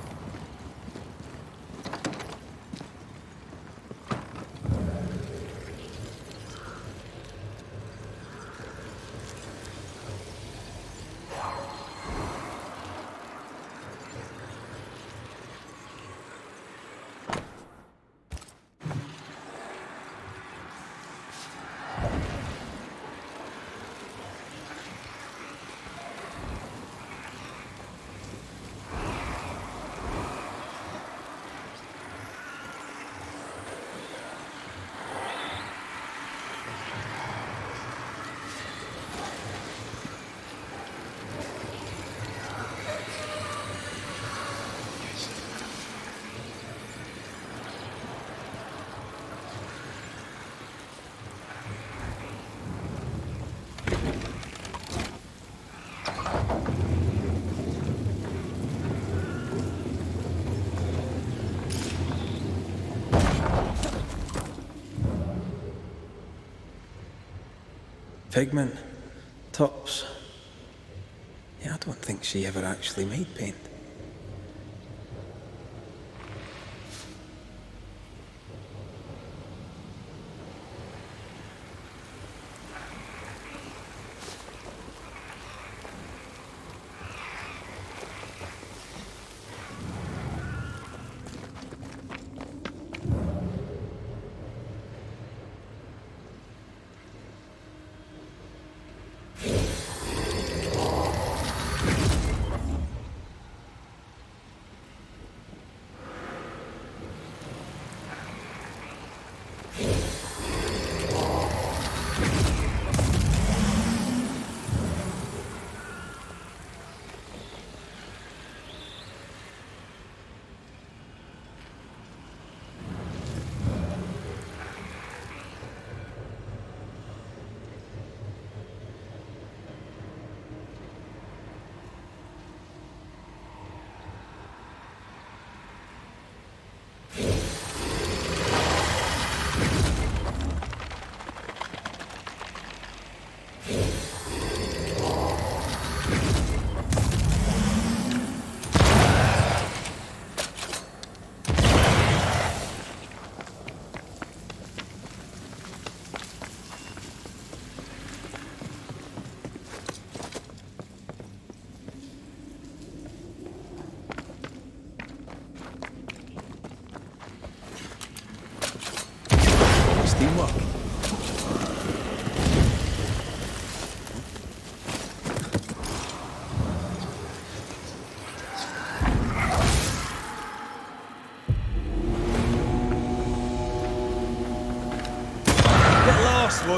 Pigment, tops. Yeah, I don't think she ever actually made paint.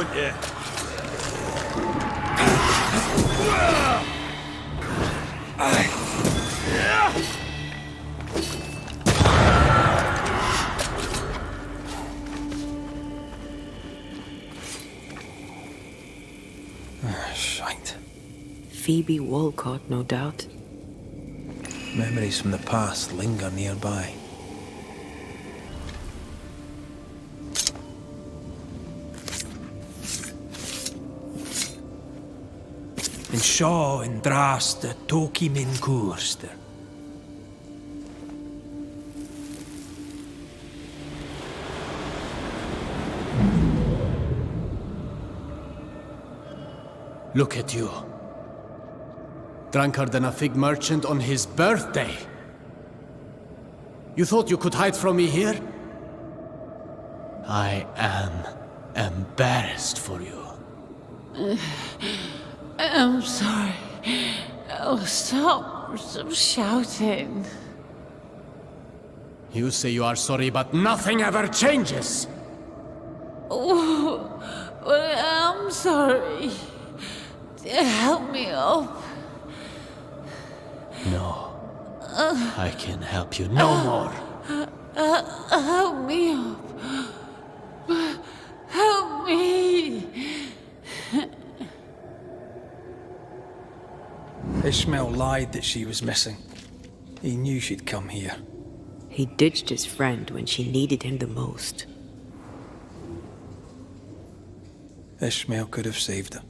don't you? Shite. Phoebe Walcott, no doubt. Memories from the past linger nearby. En sjå en draste toki min kurster. Look at you. Drunkard than a fig merchant on his birthday. You thought you could hide from me here? I am embarrassed for you. I'm sorry. Oh, stop shouting. You say you are sorry, but nothing ever changes. Oh, but I'm sorry. Help me up. No. I can help you no more. Help me up. Help me. Ishmael lied that she was missing. He knew she'd come here. He ditched his friend when she needed him the most. Ishmael could have saved her.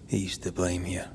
He's to blame here.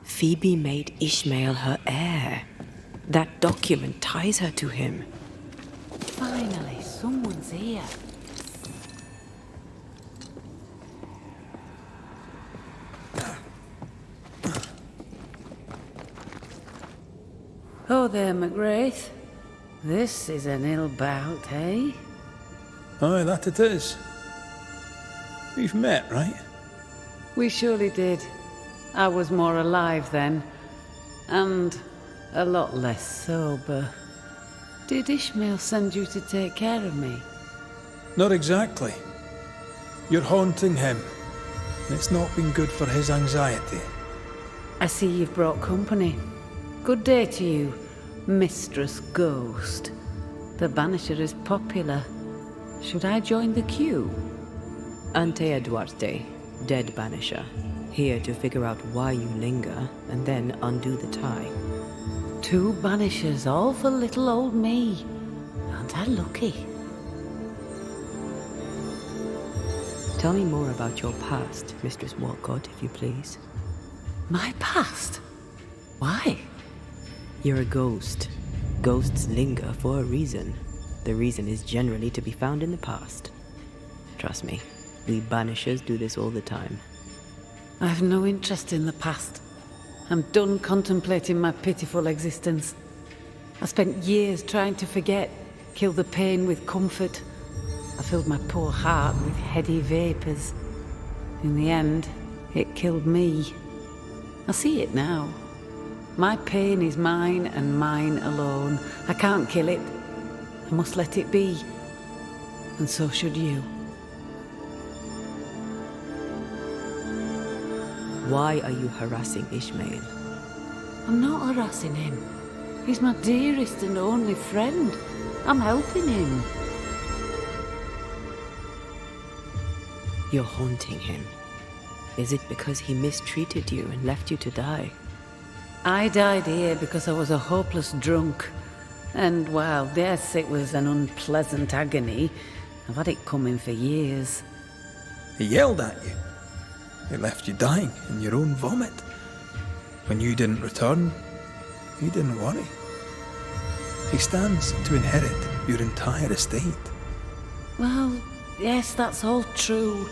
Phoebe made Ishmael her heir. That document ties her to him. Finally, someone's here. Oh there, McGrath. This is an ill bout, eh? Aye, that it is. We've met, right? We surely did. I was more alive then, and a lot less sober. Did Ishmael send you to take care of me? Not exactly. You're haunting him. It's not been good for his anxiety. I see you've brought company. Good day to you, Mistress Ghost. The Banisher is popular. Should I join the queue? Antea Duarte, dead Banisher. Here to figure out why you linger, and then undo the tie. 2 Banishers, all for little old me. Aren't I lucky? Tell me more about your past, Mistress Walcott, if you please. My past? Why? You're a ghost. Ghosts linger for a reason. The reason is generally to be found in the past. Trust me, we Banishers do this all the time. I've no interest in the past. I'm done contemplating my pitiful existence. I spent years trying to forget, kill the pain with comfort. I filled my poor heart with heady vapors. In the end, it killed me. I see it now. My pain is mine and mine alone. I can't kill it. I must let it be. And so should you. Why are you harassing Ishmael? I'm not harassing him. He's my dearest and only friend. I'm helping him. You're haunting him. Is it because he mistreated you and left you to die? I died here because I was a hopeless drunk. And while yes, it was an unpleasant agony, I've had it coming for years. He yelled at you. He left you dying in your own vomit. When you didn't return, he didn't worry. He stands to inherit your entire estate. Well, yes, that's all true.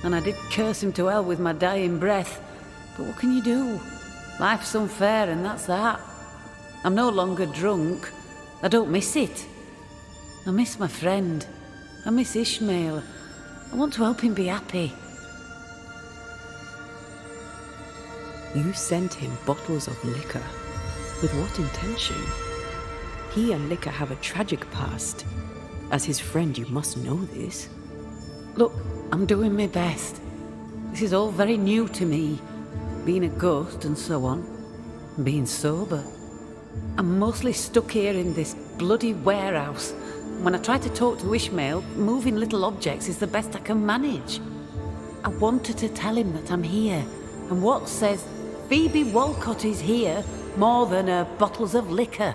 And I did curse him to hell with my dying breath. But what can you do? Life's unfair and that's that. I'm no longer drunk. I don't miss it. I miss my friend. I miss Ishmael. I want to help him be happy. You sent him bottles of liquor. With what intention? He and liquor have a tragic past. As his friend, you must know this. Look, I'm doing my best. This is all very new to me. Being a ghost and so on. Being sober. I'm mostly stuck here in this bloody warehouse. When I try to talk to Ishmael, moving little objects is the best I can manage. I wanted to tell him that I'm here. And what says Phoebe Walcott is here more than bottles of liquor?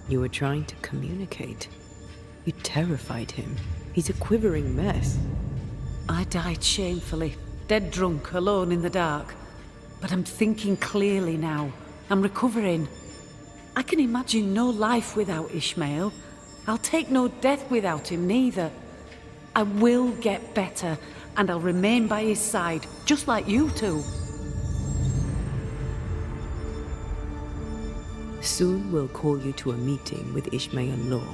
You were trying to communicate. You terrified him. He's a quivering mess. I died shamefully, dead drunk, alone in the dark. But I'm thinking clearly now. I'm recovering. I can imagine no life without Ishmael. I'll take no death without him neither. I will get better, and I'll remain by his side, just like you two. Soon we'll call you to a meeting with Ishmael Law.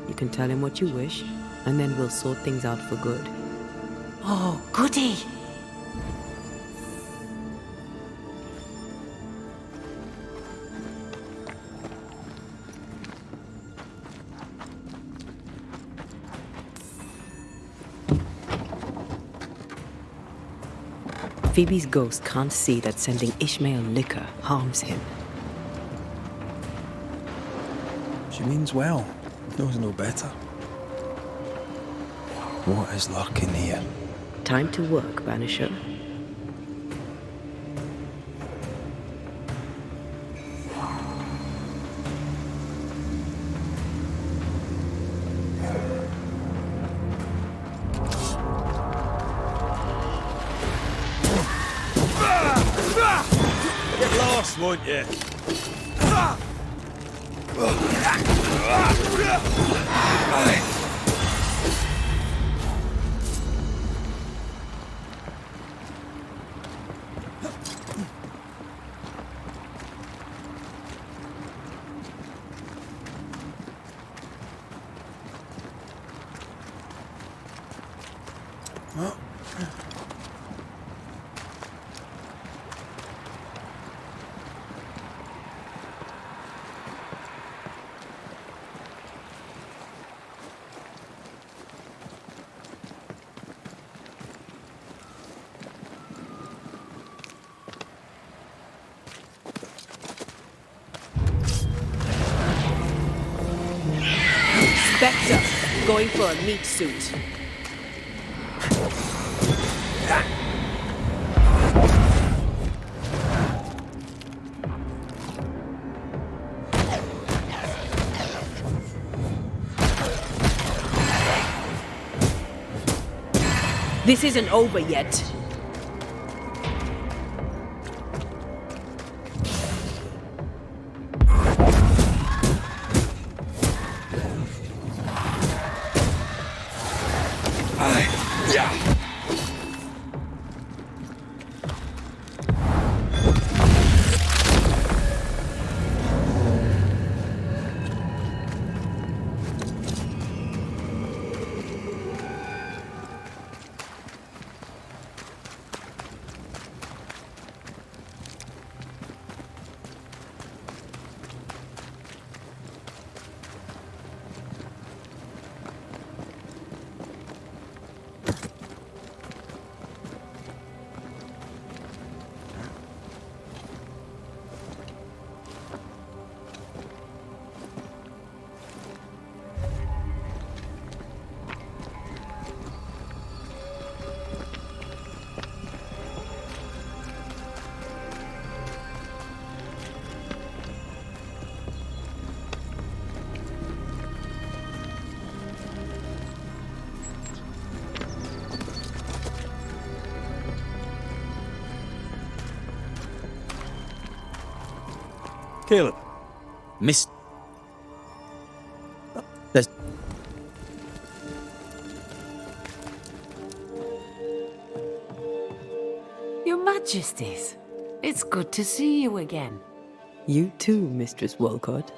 You can tell him what you wish, and then we'll sort things out for good. Oh, goody! Phoebe's ghost can't see that sending Ishmael liquor harms him. She means well, knows no better. What is lurking here? Time to work, Banisher. Get lost, won't you? Spectre, going for a meat suit. This isn't over yet. Caleb. Miss... There's... Your Majesties, it's good to see you again. You too, Mistress Walcott.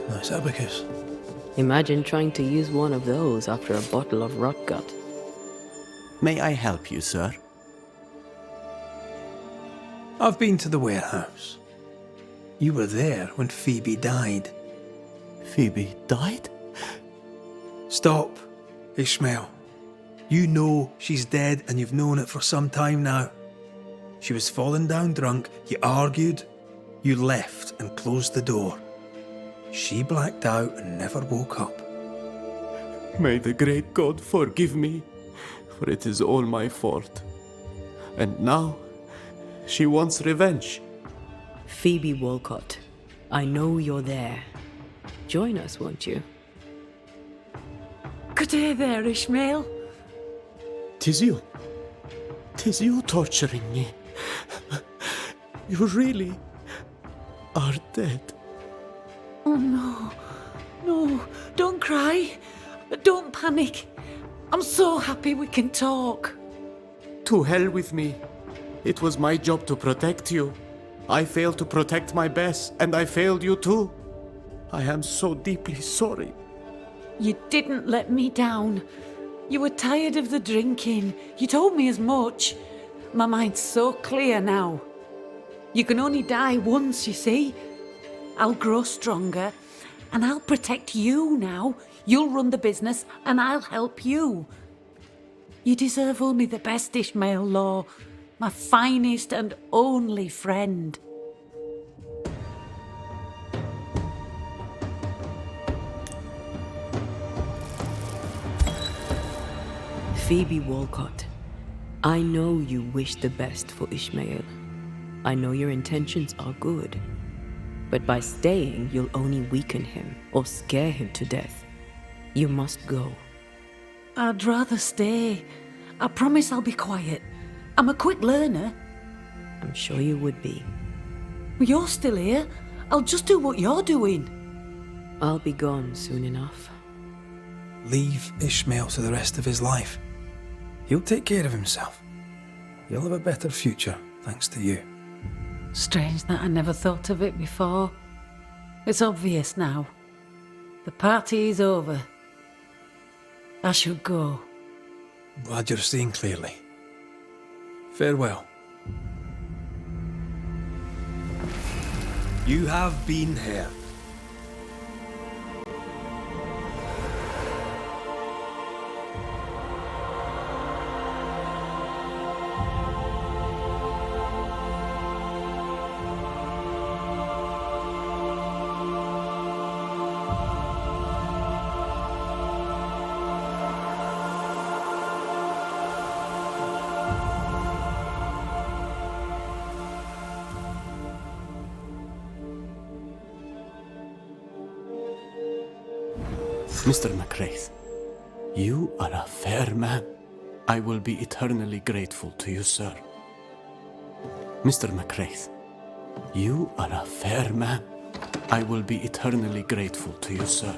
Nice abacus. Imagine trying to use one of those after a bottle of rotgut. May I help you, sir? I've been to the warehouse. You were there when Phoebe died. Phoebe died? Stop, Ishmael. You know she's dead and you've known it for some time now. She was falling down drunk, you argued, you left and closed the door. She blacked out and never woke up. May the great God forgive me, for it is all my fault. And now, she wants revenge. Phoebe Walcott, I know you're there. Join us, won't you? Good day there, Ishmael. 'Tis you. 'Tis you torturing me. You really are dead. Oh no, no, don't cry. Don't panic. I'm so happy we can talk. To hell with me. It was my job to protect you. I failed to protect my best, and I failed you too. I am so deeply sorry. You didn't let me down. You were tired of the drinking. You told me as much. My mind's so clear now. You can only die once, you see. I'll grow stronger, and I'll protect you now. You'll run the business, and I'll help you. You deserve only the best, Ishmael Law, my finest and only friend. Phoebe Walcott, I know you wish the best for Ishmael. I know your intentions are good. But by staying, you'll only weaken him or scare him to death. You must go. I'd rather stay. I promise I'll be quiet. I'm a quick learner. I'm sure you would be. You're still here. I'll just do what you're doing. I'll be gone soon enough. Leave Ishmael to the rest of his life. He'll take care of himself. He'll have a better future, thanks to you. Strange that I never thought of it before. It's obvious now. The party is over. I should go. Glad you're seeing clearly. Farewell. You have been here. Mr. McRaith, you are a fair man. I will be eternally grateful to you, sir. Mr. McRaith, you are a fair man. I will be eternally grateful to you, sir.